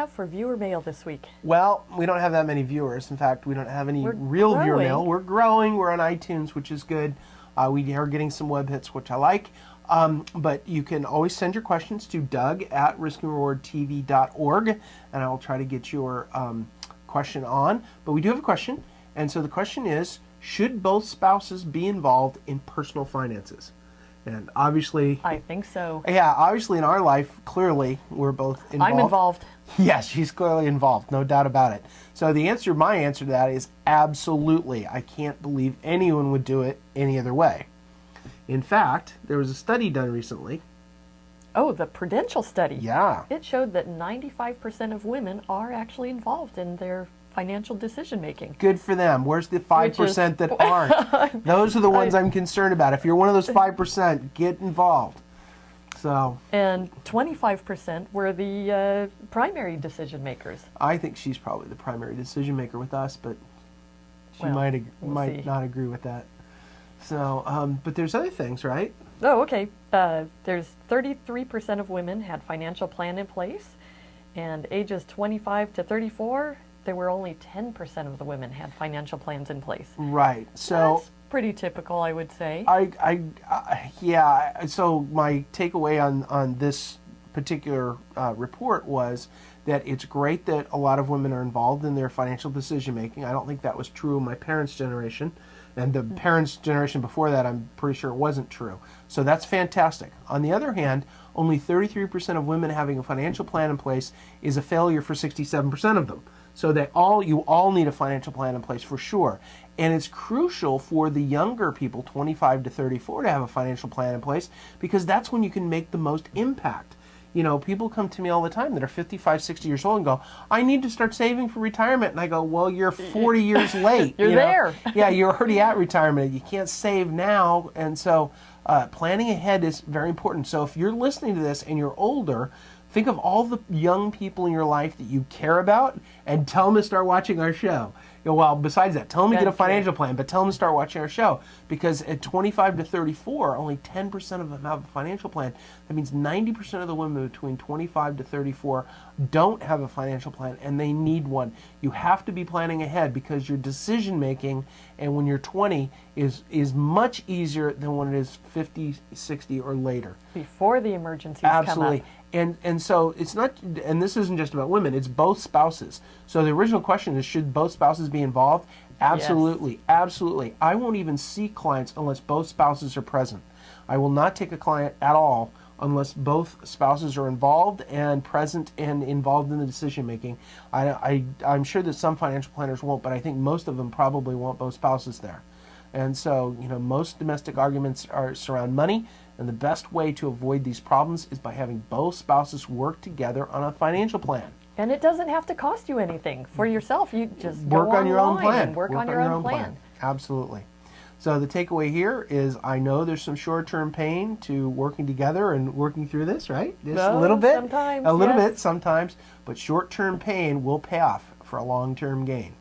have for viewer mail this week? Well, we don't have that many viewers. In fact, we don't have any We're real viewer growing. mail. We're growing. We're on iTunes, which is good. We are getting some web hits, which I like. But you can always send your questions to doug@riskandrewardtv.org, and I will try to get your question on. But we do have a question, and so the question is, should both spouses be involved in personal finances? And obviously, I think so. yeah, obviously in our life, clearly, we're both involved. I'm involved. Yes, she's clearly involved, no doubt about it. So my answer to that is absolutely. I can't believe anyone would do it any other way. In fact, there was a study done recently. Oh, the Prudential study. Yeah. It showed that 95% of women are actually involved in their financial decision making. Good for them. Where's the 5% that aren't? Those are the ones I'm concerned about. If you're one of those 5%, get involved. So. And 25% were the primary decision makers. I think she's probably the primary decision maker with us, but she might not agree with that. So, but there's other things, right? Oh, okay. There's 33% of women had financial plan in place, and ages 25 to 34, there were only 10% of the women had financial plans in place. Right. So that's pretty typical, I would say. Yeah. So my takeaway on this particular report was that it's great that a lot of women are involved in their financial decision making. I don't think that was true in my parents' generation. And the parents' generation before that, I'm pretty sure it wasn't true. So that's fantastic. On the other hand, only 33% of women having a financial plan in place is a failure for 67% of them. So you all need a financial plan in place for sure. And it's crucial for the younger people, 25 to 34, to have a financial plan in place because that's when you can make the most impact. You know, people come to me all the time that are 55, 60 years old and go, I need to start saving for retirement. And I go, well, you're 40 years late. You're there. Yeah, you're already at retirement. You can't save now. And so planning ahead is very important. So if you're listening to this and you're older, think of all the young people in your life that you care about and tell them to start watching our show. Well, besides that, tell them to get a financial plan, but tell them to start watching our show. Because at 25 to 34, only 10% of them have a financial plan. That means 90% of the women between 25 to 34 don't have a financial plan, and they need one. You have to be planning ahead because your decision making, and when you're 20, is much easier than when it is 50, 60, or later. Before the emergencies Absolutely. come up. And so it's not, and this isn't just about women, it's both spouses. So the original question is, should both spouses be involved? Absolutely, absolutely. I won't even see clients unless both spouses are present. I will not take a client at all unless both spouses are involved and present and involved in the decision making. I'm sure that some financial planners won't, but I think most of them probably want both spouses there. And so, most domestic arguments surround money, and the best way to avoid these problems is by having both spouses work together on a financial plan. And it doesn't have to cost you anything for yourself. You just work go on your own plan. And work on your own plan. Absolutely. So the takeaway here is I know there's some short-term pain to working together and working through this, right? Just a little bit. Sometimes, a little yes. bit sometimes, but short-term pain will pay off for a long-term gain.